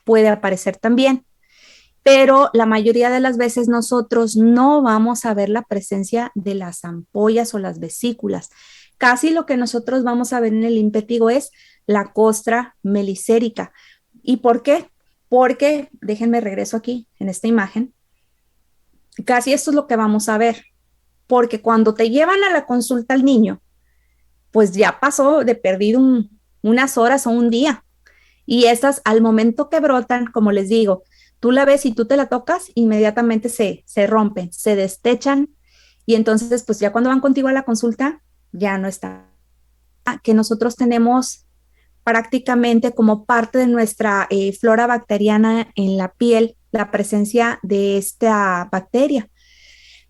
puede aparecer también, pero la mayoría de las veces nosotros no vamos a ver la presencia de las ampollas o las vesículas. Casi lo que nosotros vamos a ver en el impétigo es la costra melicérica. ¿Y por qué? Porque, déjenme regreso aquí en esta imagen, casi esto es lo que vamos a ver, porque cuando te llevan a la consulta al niño, pues ya pasó de perdido unas horas o un día. Y estas, al momento que brotan, como les digo, tú la ves y tú te la tocas, inmediatamente se rompen, se destechan. Y entonces, pues ya cuando van contigo a la consulta, ya no está. Que nosotros tenemos prácticamente como parte de nuestra flora bacteriana en la piel la presencia de esta bacteria.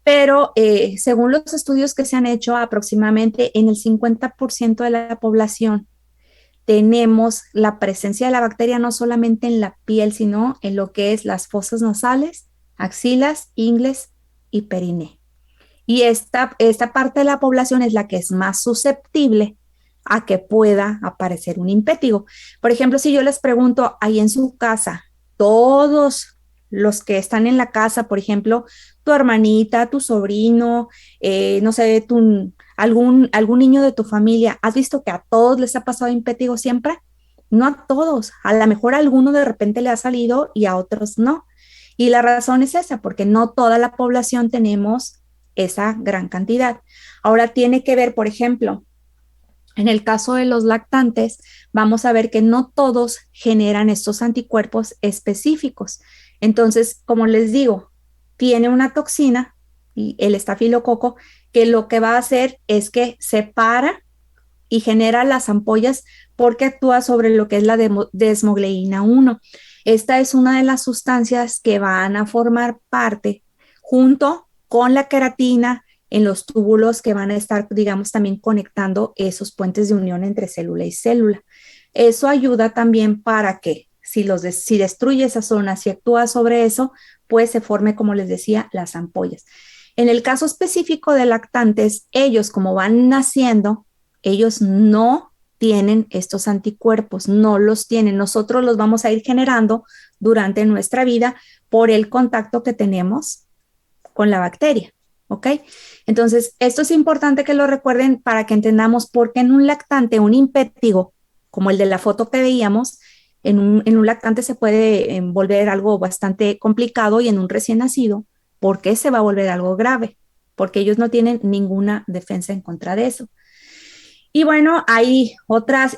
Pero según los estudios que se han hecho, aproximadamente en el 50% de la población tenemos la presencia de la bacteria no solamente en la piel, sino en lo que es las fosas nasales, axilas, ingles y periné. Y esta parte de la población es la que es más susceptible a que pueda aparecer un impétigo. Por ejemplo, si yo les pregunto ahí en su casa, todos los que están en la casa, por ejemplo, tu hermanita, tu sobrino, no sé, algún niño de tu familia, ¿has visto que a todos les ha pasado impétigo siempre? No a todos, a lo mejor a alguno de repente le ha salido y a otros no. Y la razón es esa, porque no toda la población tenemos esa gran cantidad. Ahora tiene que ver, por ejemplo, en el caso de los lactantes, vamos a ver que no todos generan estos anticuerpos específicos. Entonces, como les digo, tiene una toxina, y el estafilococo, que lo que va a hacer es que separa y genera las ampollas porque actúa sobre lo que es la desmogleína 1. Esta es una de las sustancias que van a formar parte junto con la queratina en los túbulos que van a estar, digamos, también conectando esos puentes de unión entre célula y célula. Eso ayuda también para que si destruye esa zona, si actúa sobre eso, pues se forme, como les decía, las ampollas. En el caso específico de lactantes, ellos como van naciendo, ellos no tienen estos anticuerpos, no los tienen. Nosotros los vamos a ir generando durante nuestra vida por el contacto que tenemos con la bacteria. ¿Ok? Entonces, esto es importante que lo recuerden para que entendamos por qué en un lactante, un impétigo, como el de la foto que veíamos, en un lactante se puede volver algo bastante complicado y en un recién nacido, ¿por qué se va a volver algo grave? Porque ellos no tienen ninguna defensa en contra de eso. Y bueno, hay otras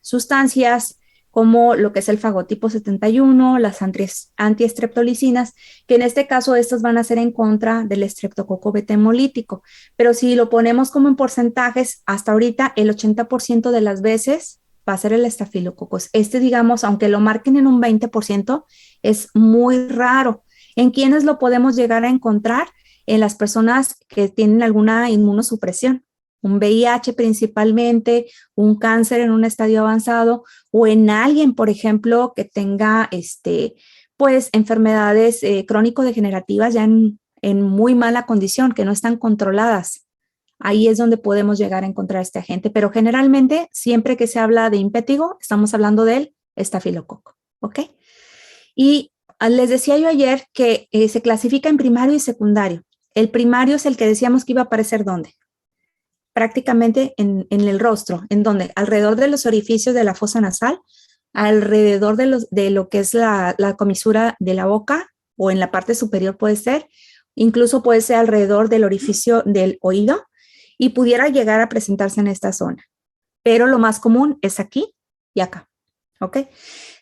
sustancias como lo que es el fagotipo 71, las antiestreptolicinas, que en este caso estas van a ser en contra del estreptococo beta hemolítico. Pero si lo ponemos como en porcentajes, hasta ahorita el 80% de las veces va a ser el estafilococos. Digamos, aunque lo marquen en un 20%, es muy raro. ¿En quiénes lo podemos llegar a encontrar? En las personas que tienen alguna inmunosupresión, un VIH principalmente, un cáncer en un estadio avanzado o en alguien, por ejemplo, que tenga pues enfermedades crónico-degenerativas ya en muy mala condición, que no están controladas. Ahí es donde podemos llegar a encontrar este agente, pero generalmente siempre que se habla de impétigo, estamos hablando del estafilococo, ¿ok? Y les decía yo ayer que se clasifica en primario y secundario. El primario es el que decíamos que iba a aparecer ¿dónde? Prácticamente en el rostro, en donde alrededor de los orificios de la fosa nasal, alrededor de lo que es la comisura de la boca o en la parte superior puede ser, incluso puede ser alrededor del orificio del oído y pudiera llegar a presentarse en esta zona. Pero lo más común es aquí y acá, ¿ok?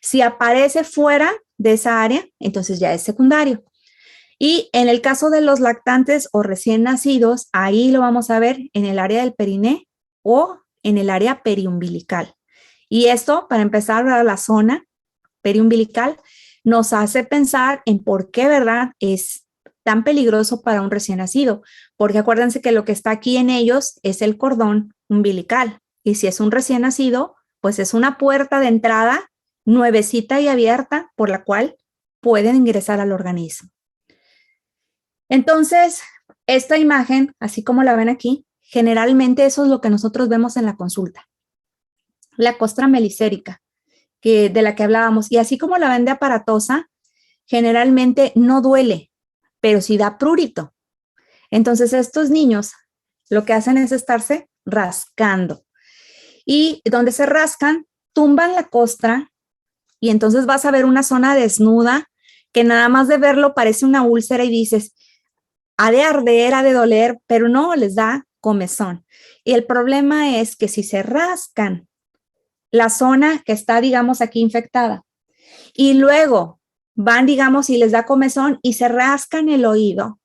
Si aparece fuera de esa área, entonces ya es secundario. Y en el caso de los lactantes o recién nacidos, ahí lo vamos a ver en el área del periné o en el área periumbilical. Y esto, para empezar, a la zona periumbilical, nos hace pensar en por qué, ¿verdad?, es tan peligroso para un recién nacido. Porque acuérdense que lo que está aquí en ellos es el cordón umbilical. Y si es un recién nacido, pues es una puerta de entrada nuevecita y abierta por la cual pueden ingresar al organismo. Entonces, esta imagen, así como la ven aquí, generalmente eso es lo que nosotros vemos en la consulta. La costra melicérica, de la que hablábamos. Y así como la ven de aparatosa, generalmente no duele, pero sí da prurito. Entonces estos niños lo que hacen es estarse rascando. Y donde se rascan, tumban la costra y entonces vas a ver una zona desnuda que nada más de verlo parece una úlcera y dices, ha de arder, ha de doler, pero no, les da comezón. Y el problema es que si se rascan la zona que está, digamos, aquí infectada y luego van, digamos, y les da comezón y se rascan el oído,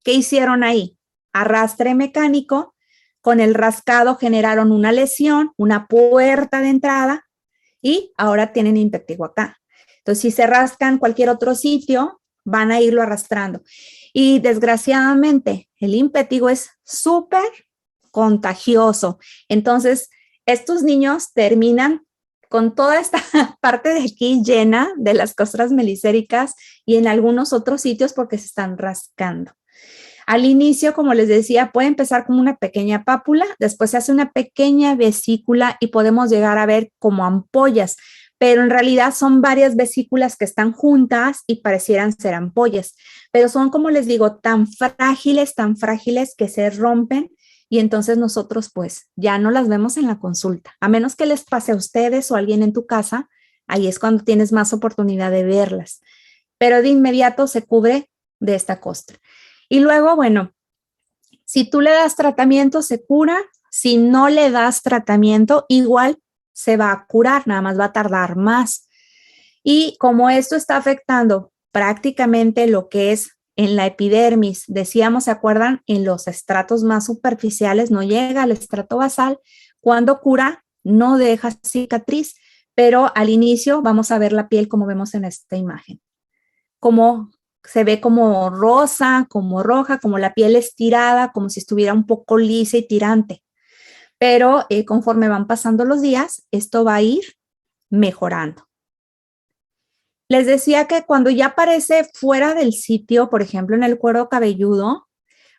¿qué hicieron ahí? Arrastre mecánico, con el rascado generaron una lesión, una puerta de entrada y ahora tienen impetigo acá. Entonces, si se rascan cualquier otro sitio, van a irlo arrastrando. Y desgraciadamente, el impetigo es súper contagioso. Entonces, estos niños terminan con toda esta parte de aquí llena de las costras melicéricas y en algunos otros sitios porque se están rascando. Al inicio, como les decía, puede empezar como una pequeña pápula, después se hace una pequeña vesícula y podemos llegar a ver como ampollas, pero en realidad son varias vesículas que están juntas y parecieran ser ampollas, pero son, como les digo, tan frágiles que se rompen y entonces nosotros pues ya no las vemos en la consulta, a menos que les pase a ustedes o a alguien en tu casa, ahí es cuando tienes más oportunidad de verlas, pero de inmediato se cubre de esta costra. Y luego, bueno, si tú le das tratamiento, se cura. Si no le das tratamiento, igual se va a curar, nada más va a tardar más. Y como esto está afectando prácticamente lo que es en la epidermis, decíamos, ¿se acuerdan? En los estratos más superficiales, no llega al estrato basal. Cuando cura, no deja cicatriz, pero al inicio vamos a ver la piel como vemos en esta imagen. Como se ve como rosa, como roja, como la piel estirada, como si estuviera un poco lisa y tirante. Pero conforme van pasando los días, esto va a ir mejorando. Les decía que cuando ya aparece fuera del sitio, por ejemplo, en el cuero cabelludo,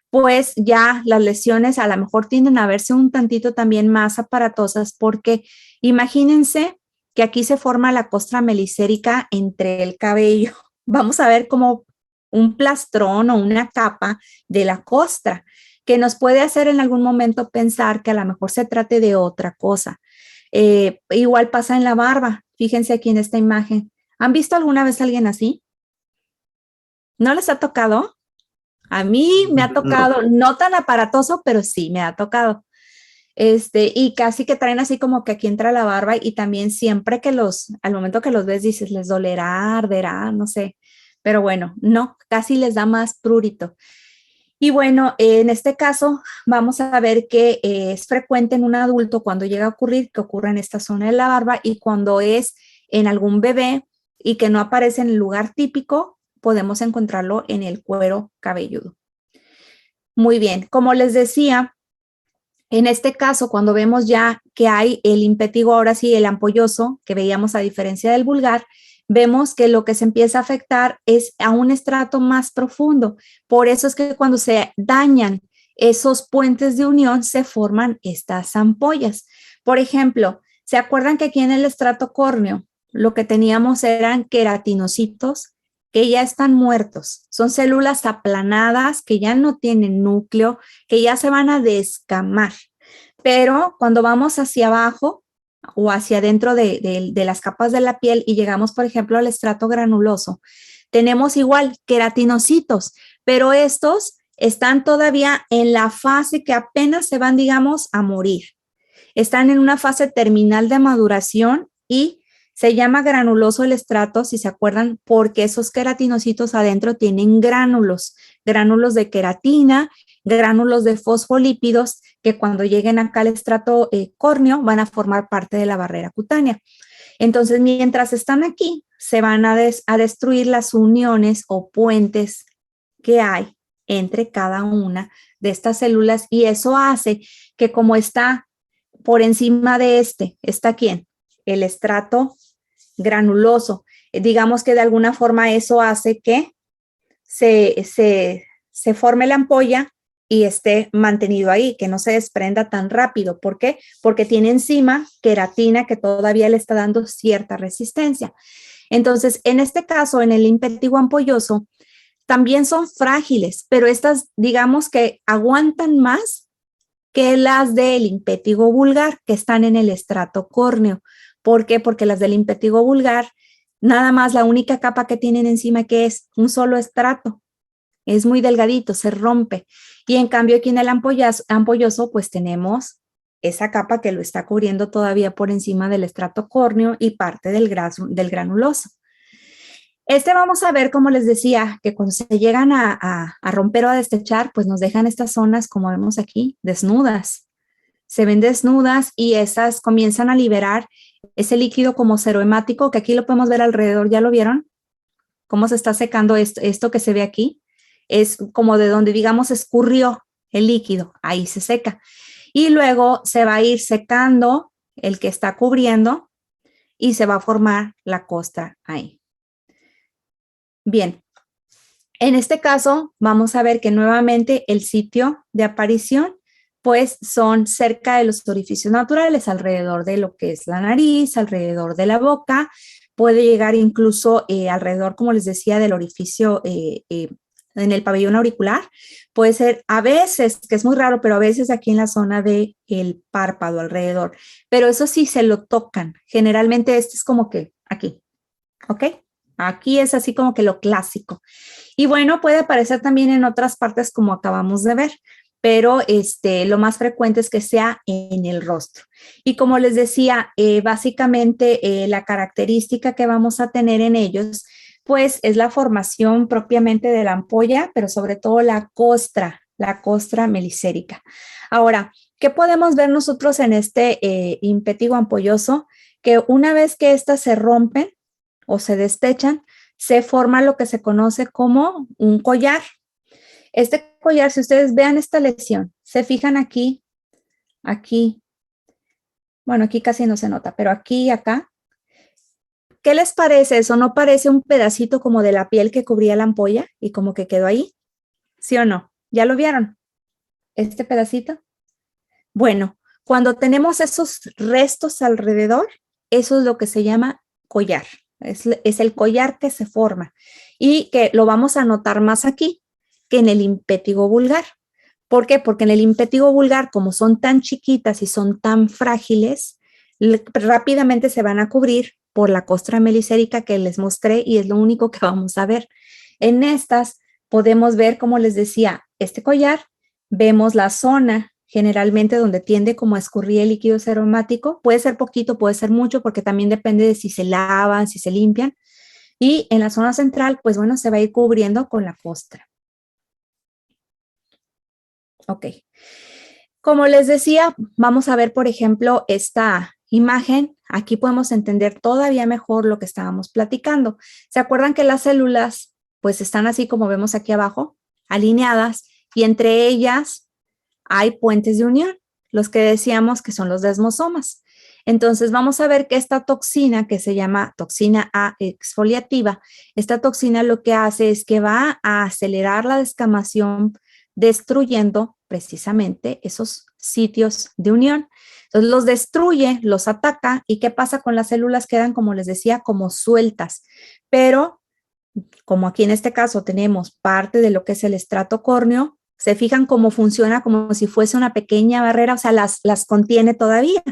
pues ya las lesiones a lo mejor tienden a verse un tantito también más aparatosas porque imagínense que aquí se forma la costra melicérica entre el cabello. Vamos a ver como un plastrón o una capa de la costra que nos puede hacer en algún momento pensar que a lo mejor se trate de otra cosa. Igual pasa en la barba. Fíjense aquí en esta imagen. ¿Han visto alguna vez a alguien así? ¿No les ha tocado? A mí me ha tocado, no tan aparatoso, pero sí me ha tocado. Y casi que traen así como que aquí entra la barba y también siempre que al momento que los ves dices, les dolerá, arderá, no sé. Pero bueno, no, casi les da más prurito. Y bueno, en este caso vamos a ver que es frecuente en un adulto cuando llega a ocurrir, que ocurre en esta zona de la barba y cuando es en algún bebé y que no aparece en el lugar típico, podemos encontrarlo en el cuero cabelludo. Muy bien, como les decía, en este caso, cuando vemos ya que hay el impetigo, ahora sí, el ampolloso, que veíamos a diferencia del vulgar, vemos que lo que se empieza a afectar es a un estrato más profundo. Por eso es que cuando se dañan esos puentes de unión, se forman estas ampollas. Por ejemplo, ¿se acuerdan que aquí en el estrato córneo lo que teníamos eran queratinocitos que ya están muertos? Son células aplanadas que ya no tienen núcleo, que ya se van a descamar. Pero cuando vamos hacia abajo o hacia adentro de las capas de la piel y llegamos, por ejemplo, al estrato granuloso, tenemos igual queratinocitos, pero estos están todavía en la fase que apenas se van, digamos, a morir. Están en una fase terminal de maduración y se llama granuloso el estrato, si se acuerdan, porque esos queratinocitos adentro tienen gránulos de queratina, gránulos de fosfolípidos que cuando lleguen acá al estrato córneo van a formar parte de la barrera cutánea. Entonces, mientras están aquí, se van a destruir las uniones o puentes que hay entre cada una de estas células y eso hace que como está por encima de ¿está quién? El estrato granuloso. Digamos que de alguna forma eso hace que se forme la ampolla y esté mantenido ahí, que no se desprenda tan rápido. ¿Por qué? Porque tiene encima queratina que todavía le está dando cierta resistencia. Entonces, en este caso, en el impétigo ampolloso, también son frágiles, pero estas, digamos que aguantan más que las del impétigo vulgar, que están en el estrato córneo. ¿Por qué? Porque las del impétigo vulgar, nada más la única capa que tienen encima que es un solo estrato, es muy delgadito, se rompe. Y en cambio aquí en el ampolloso, pues tenemos esa capa que lo está cubriendo todavía por encima del estrato córneo y parte del granuloso. Vamos a ver, como les decía, que cuando se llegan a romper o a destechar, pues nos dejan estas zonas, como vemos aquí, desnudas. Se ven desnudas y esas comienzan a liberar ese líquido como serohemático, que aquí lo podemos ver alrededor, ¿ya lo vieron? Cómo se está secando esto que se ve aquí. Es como de donde, digamos, escurrió el líquido, ahí se seca. Y luego se va a ir secando el que está cubriendo y se va a formar la costra ahí. Bien, en este caso vamos a ver que nuevamente el sitio de aparición pues son cerca de los orificios naturales, alrededor de lo que es la nariz, alrededor de la boca, puede llegar incluso alrededor, como les decía, del orificio en el pabellón auricular, puede ser a veces, que es muy raro, pero a veces aquí en la zona del párpado alrededor, pero eso sí se lo tocan, generalmente este es como que aquí, ¿ok? Aquí es así como que lo clásico. Y bueno, puede aparecer también en otras partes como acabamos de ver, pero lo más frecuente es que sea en el rostro. Y como les decía, básicamente la característica que vamos a tener en ellos, pues es la formación propiamente de la ampolla, pero sobre todo la costra melicérica. Ahora, ¿qué podemos ver nosotros en este impétigo ampolloso? Que una vez que éstas se rompen o se destechan, se forma lo que se conoce como un collar. Este collar, si ustedes vean esta lesión, se fijan aquí, bueno, aquí casi no se nota, pero aquí y acá, ¿qué les parece eso? ¿No parece un pedacito como de la piel que cubría la ampolla y como que quedó ahí? ¿Sí o no? ¿Ya lo vieron? Este pedacito. Bueno, cuando tenemos esos restos alrededor, eso es lo que se llama collar. Es el collar que se forma y que lo vamos a notar más aquí que en el impétigo vulgar. ¿Por qué? Porque en el impétigo vulgar, como son tan chiquitas y son tan frágiles, rápidamente se van a cubrir por la costra melicérica que les mostré y es lo único que vamos a ver. En estas podemos ver, como les decía, este collar, vemos la zona generalmente donde tiende como a escurrir el líquido seromático, puede ser poquito, puede ser mucho, porque también depende de si se lavan, si se limpian, y en la zona central, pues bueno, se va a ir cubriendo con la costra. Ok. Como les decía, vamos a ver, por ejemplo, esta imagen. Aquí podemos entender todavía mejor lo que estábamos platicando. ¿Se acuerdan que las células, pues están así como vemos aquí abajo, alineadas, y entre ellas hay puentes de unión, los que decíamos que son los desmosomas? Entonces vamos a ver que esta toxina, que se llama toxina A exfoliativa, esta toxina lo que hace es que va a acelerar la descamación, destruyendo precisamente esos sitios de unión. Entonces los destruye, los ataca, y ¿qué pasa con las células? Quedan, como les decía, como sueltas, pero como aquí en este caso tenemos parte de lo que es el estrato córneo, se fijan cómo funciona como si fuese una pequeña barrera, o sea, las contiene todavía.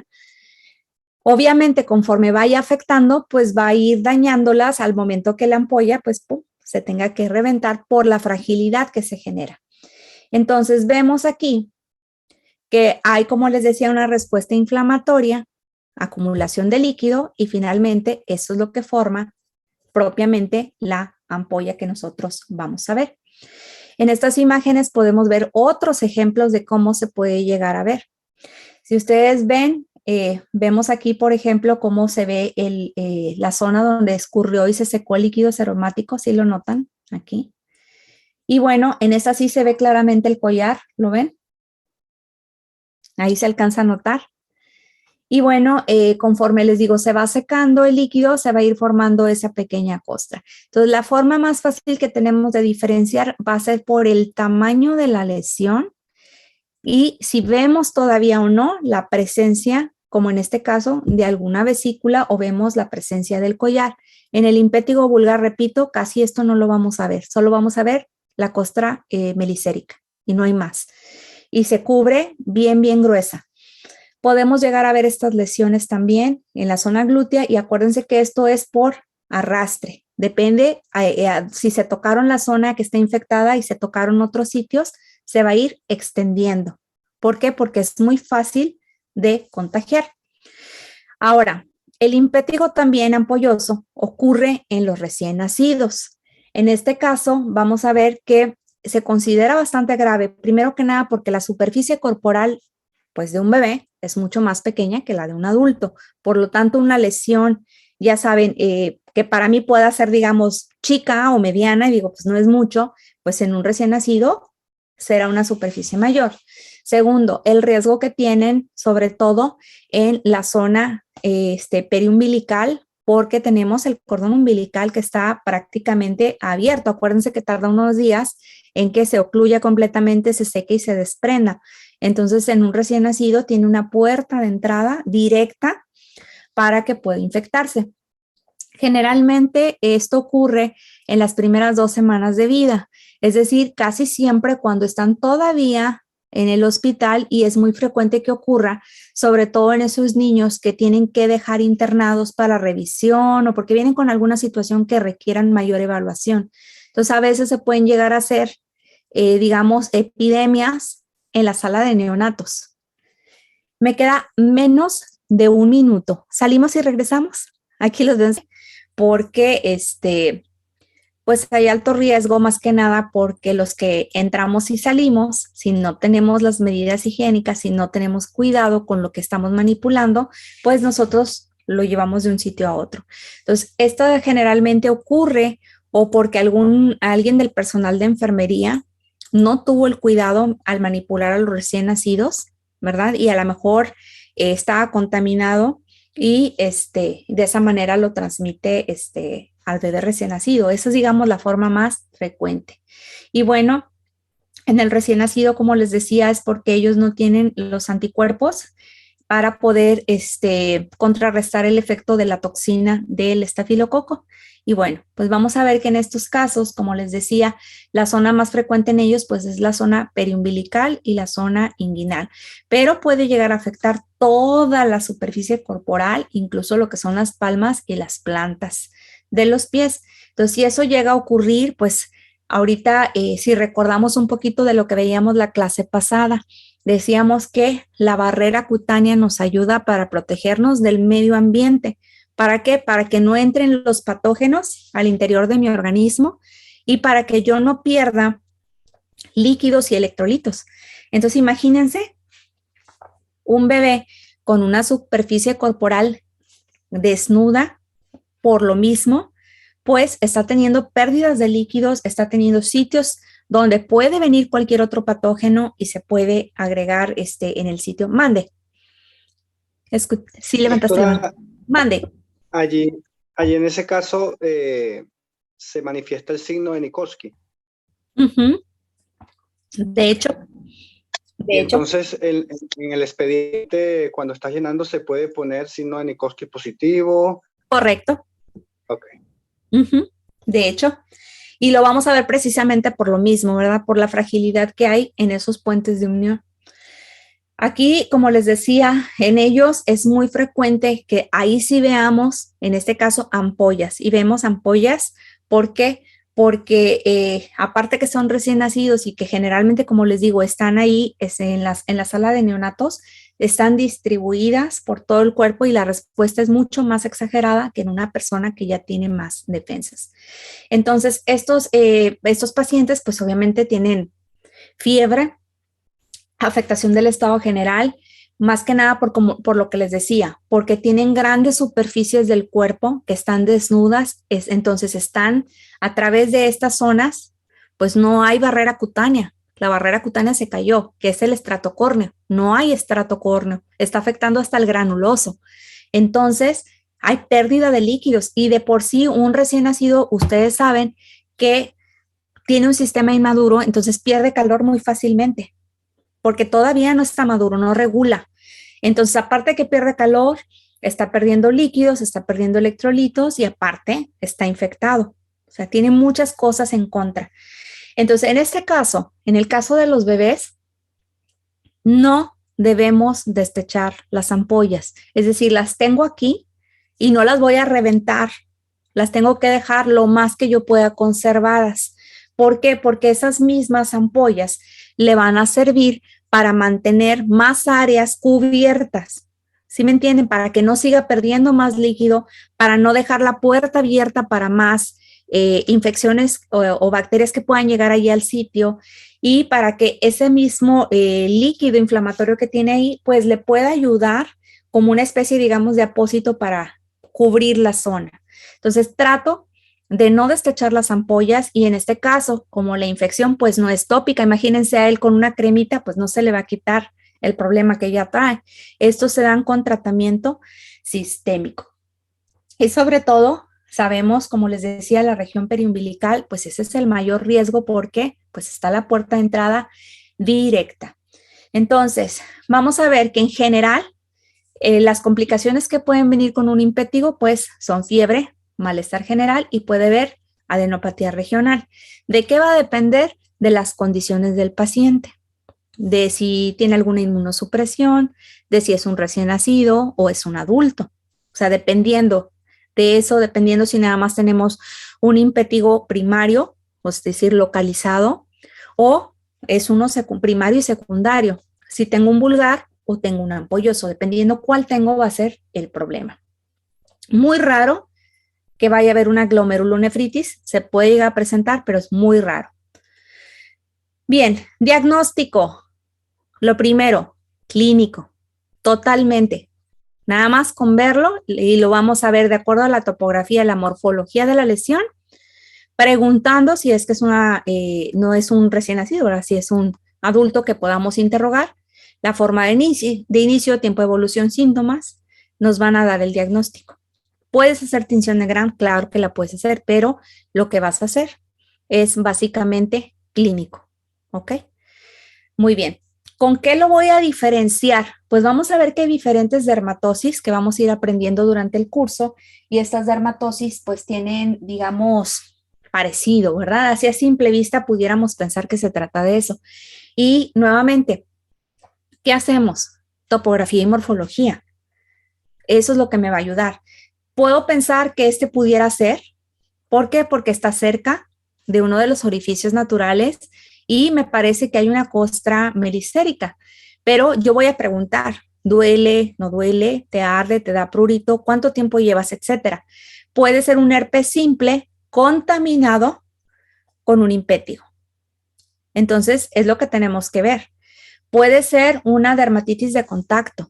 Obviamente, conforme vaya afectando, pues va a ir dañándolas al momento que la ampolla, pues, pum, se tenga que reventar por la fragilidad que se genera. Entonces, vemos aquí que hay, como les decía, una respuesta inflamatoria, acumulación de líquido, y finalmente eso es lo que forma propiamente la ampolla que nosotros vamos a ver. En estas imágenes podemos ver otros ejemplos de cómo se puede llegar a ver. Si ustedes ven, vemos aquí, por ejemplo, cómo se ve la zona donde escurrió y se secó el líquido seromático, ¿sí lo notan? Aquí. Y bueno, en esta sí se ve claramente el collar, ¿lo ven? Ahí se alcanza a notar. Y bueno, conforme les digo, se va secando el líquido, se va a ir formando esa pequeña costra. Entonces, la forma más fácil que tenemos de diferenciar va a ser por el tamaño de la lesión Y si vemos todavía o no la presencia, como en este caso, de alguna vesícula o vemos la presencia del collar. En el impétigo vulgar, repito, casi esto no lo vamos a ver, solo vamos a ver la costra melicérica y no hay más. Y se cubre bien, bien gruesa. Podemos llegar a ver estas lesiones también en la zona glútea y acuérdense que esto es por arrastre. Depende si se tocaron la zona que está infectada y se tocaron otros sitios, se va a ir extendiendo. ¿Por qué? Porque es muy fácil de contagiar. Ahora, el impétigo también ampolloso ocurre en los recién nacidos. En este caso, vamos a ver que se considera bastante grave, primero que nada porque la superficie corporal pues, de un bebé es mucho más pequeña que la de un adulto. Por lo tanto, una lesión, ya saben, que para mí pueda ser, digamos, chica o mediana, y digo, pues no es mucho, pues en un recién nacido será una superficie mayor. Segundo, el riesgo que tienen, sobre todo en la zona periumbilical, porque tenemos el cordón umbilical que está prácticamente abierto. Acuérdense que tarda unos días en que se ocluya completamente, se seque y se desprenda. Entonces, en un recién nacido tiene una puerta de entrada directa para que pueda infectarse. Generalmente esto ocurre en las primeras 2 semanas de vida, es decir, casi siempre cuando están todavía en el hospital y es muy frecuente que ocurra, sobre todo en esos niños que tienen que dejar internados para revisión o porque vienen con alguna situación que requieran mayor evaluación. Entonces, a veces se pueden llegar a hacer, digamos, epidemias en la sala de neonatos. Me queda menos de 1 minuto. ¿Salimos y regresamos? Aquí los veo porque pues hay alto riesgo más que nada porque los que entramos y salimos, si no tenemos las medidas higiénicas, si no tenemos cuidado con lo que estamos manipulando, pues nosotros lo llevamos de un sitio a otro. Entonces, esto generalmente ocurre o porque alguien del personal de enfermería no tuvo el cuidado al manipular a los recién nacidos, ¿verdad? Y a lo mejor estaba contaminado y de esa manera lo transmite al bebé recién nacido. Esa es, digamos, la forma más frecuente. Y bueno, en el recién nacido, como les decía, es porque ellos no tienen los anticuerpos para poder contrarrestar el efecto de la toxina del estafilococo. Y bueno, pues vamos a ver que en estos casos, como les decía, la zona más frecuente en ellos pues es la zona periumbilical y la zona inguinal, pero puede llegar a afectar toda la superficie corporal, incluso lo que son las palmas y las plantas de los pies. Entonces, si eso llega a ocurrir, pues ahorita si recordamos un poquito de lo que veíamos la clase pasada, decíamos que la barrera cutánea nos ayuda para protegernos del medio ambiente. ¿Para qué? Para que no entren los patógenos al interior de mi organismo y para que yo no pierda líquidos y electrolitos. Entonces, imagínense un bebé con una superficie corporal desnuda por lo mismo, pues está teniendo pérdidas de líquidos, está teniendo sitios donde puede venir cualquier otro patógeno y se puede agregar en el sitio. Mande. Sí, levantaste la mano. Mande. Allí en ese caso se manifiesta el signo de Nikolsky. De hecho. Entonces, en el expediente, cuando estás llenando, se puede poner signo de Nikolsky positivo. Correcto. Ok. De hecho, y lo vamos a ver precisamente por lo mismo, ¿verdad? Por la fragilidad que hay en esos puentes de unión. Aquí, como les decía, en ellos es muy frecuente que ahí sí veamos, en este caso, ampollas. Y vemos ampollas, ¿por qué? Porque aparte que son recién nacidos y que generalmente, como les digo, están ahí en la sala de neonatos, están distribuidas por todo el cuerpo y la respuesta es mucho más exagerada que en una persona que ya tiene más defensas. Entonces, estos pacientes, pues obviamente tienen fiebre, afectación del estado general, más que nada por lo que les decía, porque tienen grandes superficies del cuerpo que están desnudas, entonces están a través de estas zonas, pues no hay barrera cutánea. La barrera cutánea se cayó, que es el estrato córneo. No hay estrato córneo, está afectando hasta el granuloso. Entonces, hay pérdida de líquidos y de por sí un recién nacido, ustedes saben que tiene un sistema inmaduro, entonces pierde calor muy fácilmente. porque todavía no está maduro, no regula. Entonces, aparte que pierde calor, está perdiendo líquidos, está perdiendo electrolitos y aparte está infectado. O sea, tiene muchas cosas en contra. Entonces, en este caso, en el caso de los bebés, no debemos desechar las ampollas. Es decir, las tengo aquí y no las voy a reventar. Las tengo que dejar lo más que yo pueda conservadas. ¿Por qué? Porque esas mismas ampollas le van a servir para mantener más áreas cubiertas. ¿Sí me entienden? Para que no siga perdiendo más líquido, para no dejar la puerta abierta para más infecciones o bacterias que puedan llegar allí al sitio y para que ese mismo líquido inflamatorio que tiene ahí, pues le pueda ayudar como una especie, digamos, de apósito para cubrir la zona. Entonces trato de no destechar las ampollas y en este caso, como la infección pues no es tópica, imagínense a él con una cremita, pues no se le va a quitar el problema que ya trae. Estos se dan con tratamiento sistémico. Y sobre todo, sabemos, como les decía, la región periumbilical, pues ese es el mayor riesgo porque pues está la puerta de entrada directa. Entonces, vamos a ver que en general las complicaciones que pueden venir con un impétigo pues son fiebre, malestar general y puede haber adenopatía regional. ¿De qué va a depender? De las condiciones del paciente, de si tiene alguna inmunosupresión, de si es un recién nacido o es un adulto. O sea, dependiendo de eso, dependiendo si nada más tenemos un impétigo primario, es decir, localizado, o es uno primario y secundario. Si tengo un vulgar o tengo un ampolloso, dependiendo cuál tengo va a ser el problema. Muy raro que vaya a haber una glomerulonefritis, se puede llegar a presentar, pero es muy raro. Bien, diagnóstico. Lo primero, clínico, totalmente. Nada más con verlo y lo vamos a ver de acuerdo a la topografía, la morfología de la lesión, preguntando si es que es no es un recién nacido, ¿verdad? Si es un adulto que podamos interrogar, la forma de inicio, tiempo de evolución, síntomas, nos van a dar el diagnóstico. ¿Puedes hacer tinción de Gram? Claro que la puedes hacer, pero lo que vas a hacer es básicamente clínico, ¿ok? Muy bien. ¿Con qué lo voy a diferenciar? Pues vamos a ver que hay diferentes dermatosis que vamos a ir aprendiendo durante el curso y estas dermatosis pues tienen, digamos, parecido, ¿verdad? Así a simple vista pudiéramos pensar que se trata de eso. Y nuevamente, ¿qué hacemos? Topografía y morfología. Eso es lo que me va a ayudar. Puedo pensar que este pudiera ser, ¿por qué? Porque está cerca de uno de los orificios naturales y me parece que hay una costra melisérica. Pero yo voy a preguntar, ¿duele, no duele, te arde, te da prurito, cuánto tiempo llevas, etcétera? Puede ser un herpes simple contaminado con un impétigo. Entonces, es lo que tenemos que ver. Puede ser una dermatitis de contacto.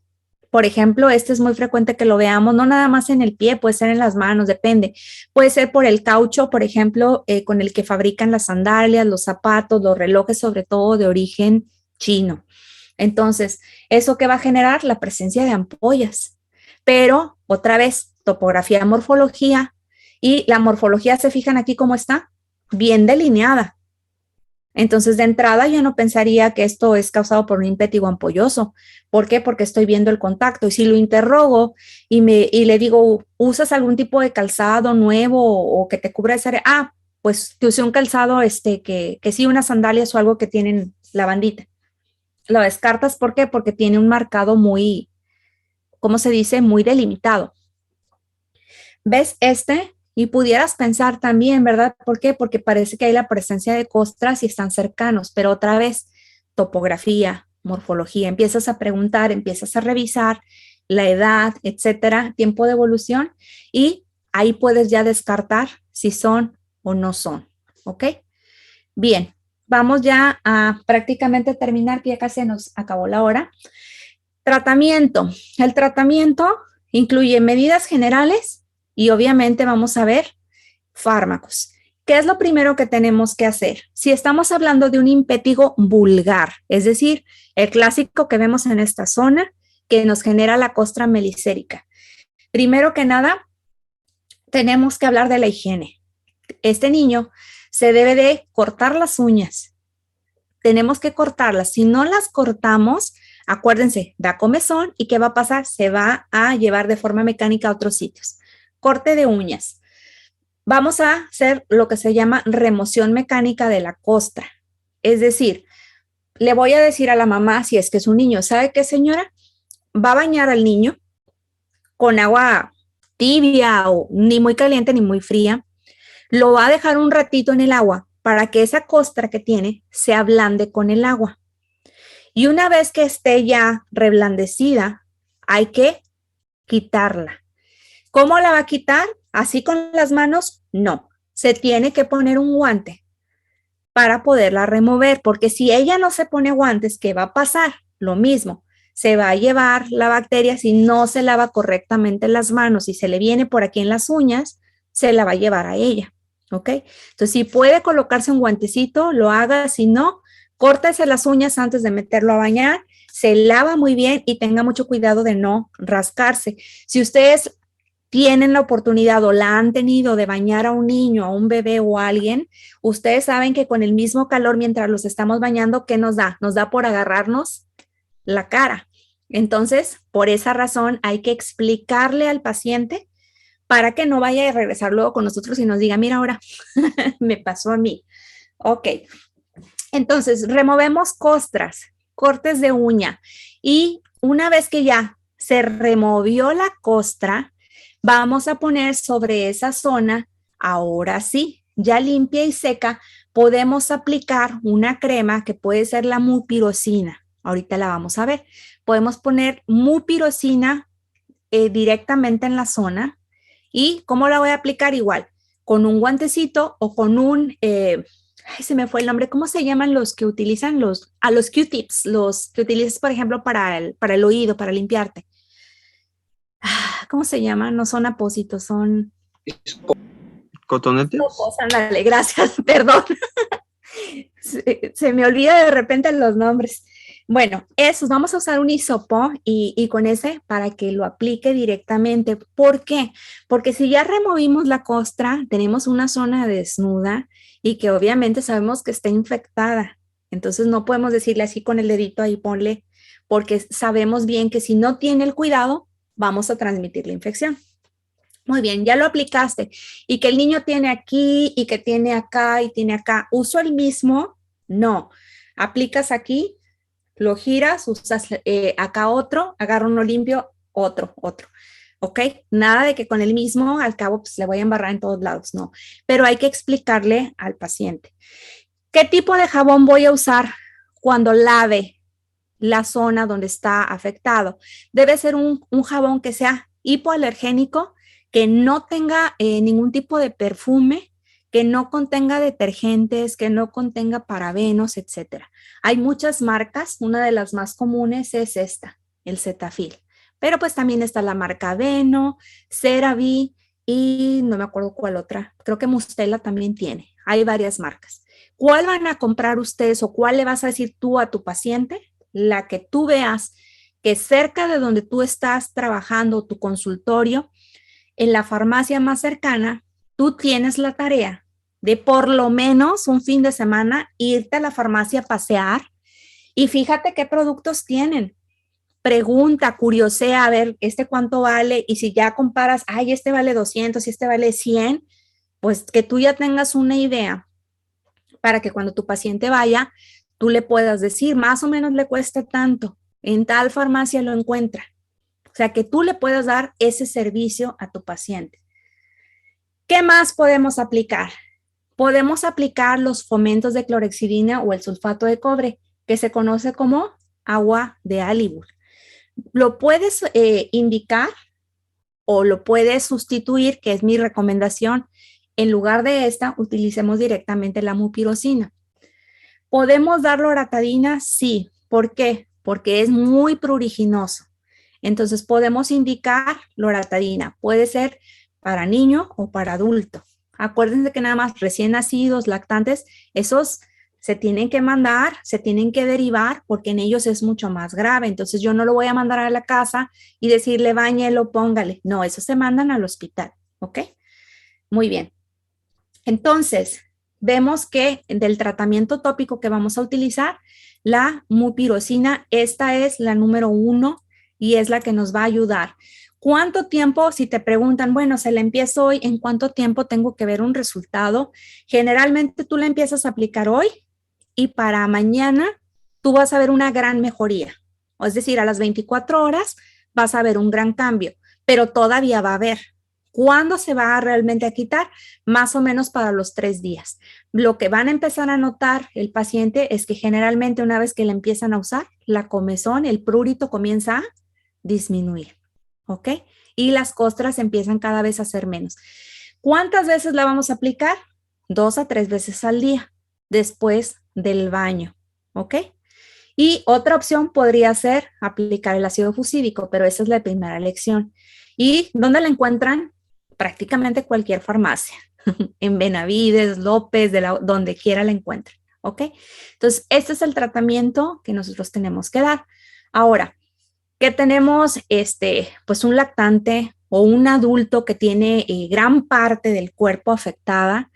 Por ejemplo, este es muy frecuente que lo veamos, no nada más en el pie, puede ser en las manos, depende. Puede ser por el caucho, por ejemplo, con el que fabrican las sandalias, los zapatos, los relojes, sobre todo de origen chino. Entonces, ¿eso qué va a generar? La presencia de ampollas. Pero, otra vez, topografía, morfología, y la morfología, ¿se fijan aquí cómo está? Bien delineada. Entonces, de entrada, yo no pensaría que esto es causado por un impétigo ampolloso. ¿Por qué? Porque estoy viendo el contacto. Y si lo interrogo y le digo, ¿usas algún tipo de calzado nuevo o que te cubra esa área? Ah, pues que usé un calzado, que sí, unas sandalias o algo que tienen la bandita. Lo descartas, ¿por qué? Porque tiene un marcado muy, ¿cómo se dice? Muy delimitado. ¿Ves este? Y pudieras pensar también, ¿verdad? ¿Por qué? Porque parece que hay la presencia de costras y están cercanos, pero otra vez, topografía, morfología, empiezas a preguntar, empiezas a revisar la edad, etcétera, tiempo de evolución, y ahí puedes ya descartar si son o no son, ¿ok? Bien, vamos ya a prácticamente terminar, que ya casi nos acabó la hora. Tratamiento. El tratamiento incluye medidas generales y obviamente vamos a ver fármacos. ¿Qué es lo primero que tenemos que hacer? Si estamos hablando de un impétigo vulgar, es decir, el clásico que vemos en esta zona que nos genera la costra melisérica. Primero que nada, tenemos que hablar de la higiene. Este niño se debe de cortar las uñas tenemos que cortarlas. Si no las cortamos, acuérdense, da comezón y ¿qué va a pasar? Se va a llevar de forma mecánica a otros sitios. Corte de uñas. Vamos a hacer lo que se llama remoción mecánica de la costra. Es decir, le voy a decir a la mamá, si es que es un niño, ¿sabe qué, señora? Va a bañar al niño con agua tibia o ni muy caliente ni muy fría. Lo va a dejar un ratito en el agua para que esa costra que tiene se ablande con el agua. Y una vez que esté ya reblandecida, hay que quitarla. ¿Cómo la va a quitar? ¿Así con las manos? No. Se tiene que poner un guante para poderla remover, porque si ella no se pone guantes, ¿qué va a pasar? Lo mismo, se va a llevar la bacteria si no se lava correctamente las manos y se le viene por aquí en las uñas, se la va a llevar a ella, ¿ok? Entonces, si puede colocarse un guantecito, lo haga, si no, córtese las uñas antes de meterlo a bañar, se lava muy bien y tenga mucho cuidado de no rascarse. Si ustedes tienen la oportunidad o la han tenido de bañar a un niño, a un bebé o a alguien, ustedes saben que con el mismo calor mientras los estamos bañando, ¿qué nos da? Nos da por agarrarnos la cara. Entonces, por esa razón hay que explicarle al paciente para que no vaya a regresar luego con nosotros y nos diga, mira, ahora me pasó a mí. Ok, entonces removemos costras, cortes de uña y una vez que ya se removió la costra, vamos a poner sobre esa zona, ahora sí, ya limpia y seca, podemos aplicar una crema que puede ser la mupirocina. Ahorita la vamos a ver. Podemos poner mupirocina directamente en la zona. ¿Y cómo la voy a aplicar? Igual, con un guantecito o con ay, se me fue el nombre, ¿cómo se llaman los que utilizan los Q-tips, los que utilizas, por ejemplo, para el oído, para limpiarte? ¿Cómo se llaman? No son apósitos, son... ¿Cotonetes? Ándale, gracias, perdón. Se me olvida de repente los nombres. Bueno, esos vamos a usar un hisopo y con ese para que lo aplique directamente. ¿Por qué? Porque si ya removimos la costra, tenemos una zona desnuda y que obviamente sabemos que está infectada. Entonces no podemos decirle así con el dedito ahí ponle, porque sabemos bien que si no tiene el cuidado, vamos a transmitir la infección. Muy bien, ya lo aplicaste y que el niño tiene aquí y que tiene acá y tiene acá. ¿Uso el mismo? No. Aplicas aquí, lo giras, usas acá otro, agarra uno limpio, otro. ¿Ok? Nada de que con el mismo al cabo pues le voy a embarrar en todos lados, no. Pero hay que explicarle al paciente. ¿Qué tipo de jabón voy a usar cuando lave la zona donde está afectado? Debe ser un jabón que sea hipoalergénico, que no tenga ningún tipo de perfume, que no contenga detergentes, que no contenga parabenos, etcétera. Hay muchas marcas, una de las más comunes es esta, el Cetaphil. Pero pues también está la marca Aveno, CeraVe y no me acuerdo cuál otra. Creo que Mustela también tiene. Hay varias marcas. ¿Cuál van a comprar ustedes o cuál le vas a decir tú a tu paciente? La que tú veas que cerca de donde tú estás trabajando, tu consultorio, en la farmacia más cercana, tú tienes la tarea de por lo menos un fin de semana irte a la farmacia a pasear y fíjate qué productos tienen. Pregunta, curiosea, a ver, este cuánto vale y si ya comparas, ay, este vale 200 y este vale 100, pues que tú ya tengas una idea para que cuando tu paciente vaya, tú le puedas decir, más o menos le cuesta tanto, en tal farmacia lo encuentra. O sea, que tú le puedas dar ese servicio a tu paciente. ¿Qué más podemos aplicar? Podemos aplicar los fomentos de clorhexidina o el sulfato de cobre, que se conoce como agua de Alibur. Lo puedes indicar o lo puedes sustituir, que es mi recomendación. En lugar de esta, utilicemos directamente la mupirocina. ¿Podemos dar loratadina? Sí. ¿Por qué? Porque es muy pruriginoso. Entonces podemos indicar loratadina. Puede ser para niño o para adulto. Acuérdense que nada más recién nacidos, lactantes, esos se tienen que mandar, se tienen que derivar porque en ellos es mucho más grave. Entonces yo no lo voy a mandar a la casa y decirle báñelo, póngale. No, esos se mandan al hospital. ¿Ok? Muy bien. Entonces, vemos que del tratamiento tópico que vamos a utilizar, la mupirocina, esta es la número 1 y es la que nos va a ayudar. ¿Cuánto tiempo? Si te preguntan, bueno, se la empiezo hoy, ¿en cuánto tiempo tengo que ver un resultado? Generalmente tú la empiezas a aplicar hoy y para mañana tú vas a ver una gran mejoría. Es decir, a las 24 horas vas a ver un gran cambio, pero todavía va a haber. ¿Cuándo se va realmente a quitar? Más o menos para los 3 días. Lo que van a empezar a notar el paciente es que generalmente una vez que la empiezan a usar, la comezón, el prurito comienza a disminuir, ¿ok? Y las costras empiezan cada vez a ser menos. ¿Cuántas veces la vamos a aplicar? 2 a 3 veces al día, después del baño, ¿ok? Y otra opción podría ser aplicar el ácido fucídico, pero esa es la primera elección. ¿Y dónde la encuentran? Prácticamente cualquier farmacia, en Benavides, López, donde quiera la encuentren, ¿ok? Entonces, este es el tratamiento que nosotros tenemos que dar. Ahora, ¿qué tenemos? Pues un lactante o un adulto que tiene gran parte del cuerpo afectada,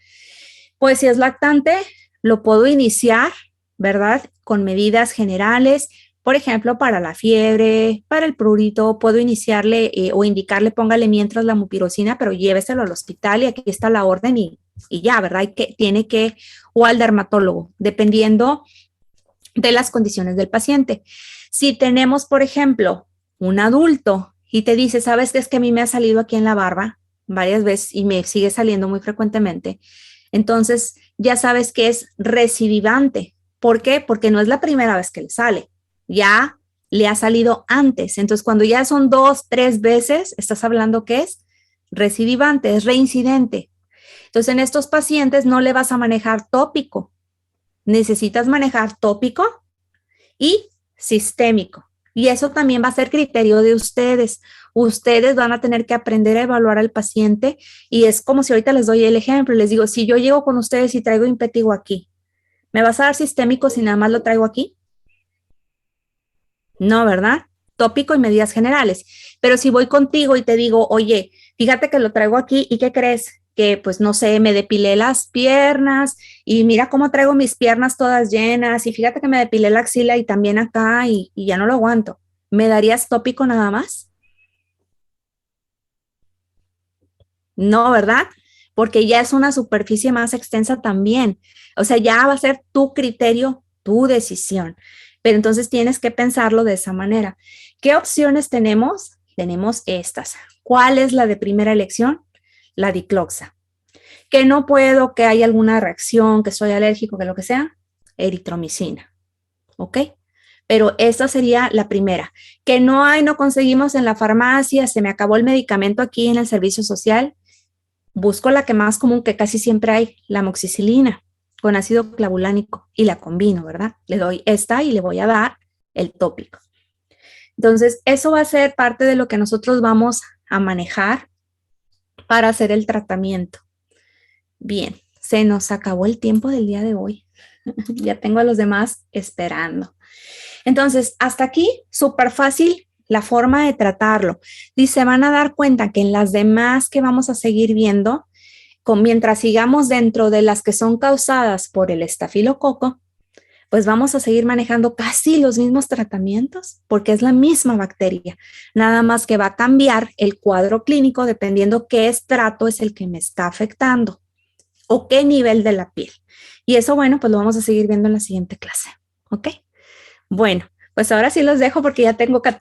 pues si es lactante, lo puedo iniciar, ¿verdad? Con medidas generales, por ejemplo, para la fiebre, para el prurito, puedo iniciarle o indicarle, póngale mientras la mupirocina, pero lléveselo al hospital y aquí está la orden y ya, ¿verdad? Tiene que, o al dermatólogo, dependiendo de las condiciones del paciente. Si tenemos, por ejemplo, un adulto y te dice, ¿sabes qué? Es que a mí me ha salido aquí en la barba varias veces y me sigue saliendo muy frecuentemente. Entonces, ya sabes que es recidivante. ¿Por qué? Porque no es la primera vez que le sale. Ya le ha salido antes. Entonces, cuando ya son 2, 3 veces, estás hablando que es recidivante, es reincidente. Entonces, en estos pacientes no le vas a manejar tópico. Necesitas manejar tópico y sistémico. Y eso también va a ser criterio de ustedes. Ustedes van a tener que aprender a evaluar al paciente y es como si ahorita les doy el ejemplo. Les digo, si yo llego con ustedes y traigo impetigo aquí, ¿me vas a dar sistémico si nada más lo traigo aquí? No, ¿verdad? Tópico y medidas generales. Pero si voy contigo y te digo, oye, fíjate que lo traigo aquí y ¿qué crees? Que pues no sé, me depilé las piernas y mira cómo traigo mis piernas todas llenas y fíjate que me depilé la axila y también acá y ya no lo aguanto. ¿Me darías tópico nada más? No, ¿verdad? Porque ya es una superficie más extensa también. O sea, ya va a ser tu criterio, tu decisión. Pero entonces tienes que pensarlo de esa manera. ¿Qué opciones tenemos? Tenemos estas. ¿Cuál es la de primera elección? La dicloxa. Que no puedo, que hay alguna reacción, que soy alérgico, que lo que sea, eritromicina. ¿Ok? Pero esta sería la primera. Que no hay, no conseguimos en la farmacia, se me acabó el medicamento aquí en el servicio social, busco la que más común que casi siempre hay, la amoxicilina con ácido clavulánico y la combino, ¿verdad? Le doy esta y le voy a dar el tópico. Entonces, eso va a ser parte de lo que nosotros vamos a manejar para hacer el tratamiento. Bien, se nos acabó el tiempo del día de hoy. Ya tengo a los demás esperando. Entonces, hasta aquí, súper fácil la forma de tratarlo. Y se van a dar cuenta que en las demás que vamos a seguir viendo, mientras sigamos dentro de las que son causadas por el estafilococo, pues vamos a seguir manejando casi los mismos tratamientos porque es la misma bacteria, nada más que va a cambiar el cuadro clínico dependiendo qué estrato es el que me está afectando o qué nivel de la piel. Y eso, bueno, pues lo vamos a seguir viendo en la siguiente clase, ¿ok? Bueno, pues ahora sí los dejo porque ya tengo 14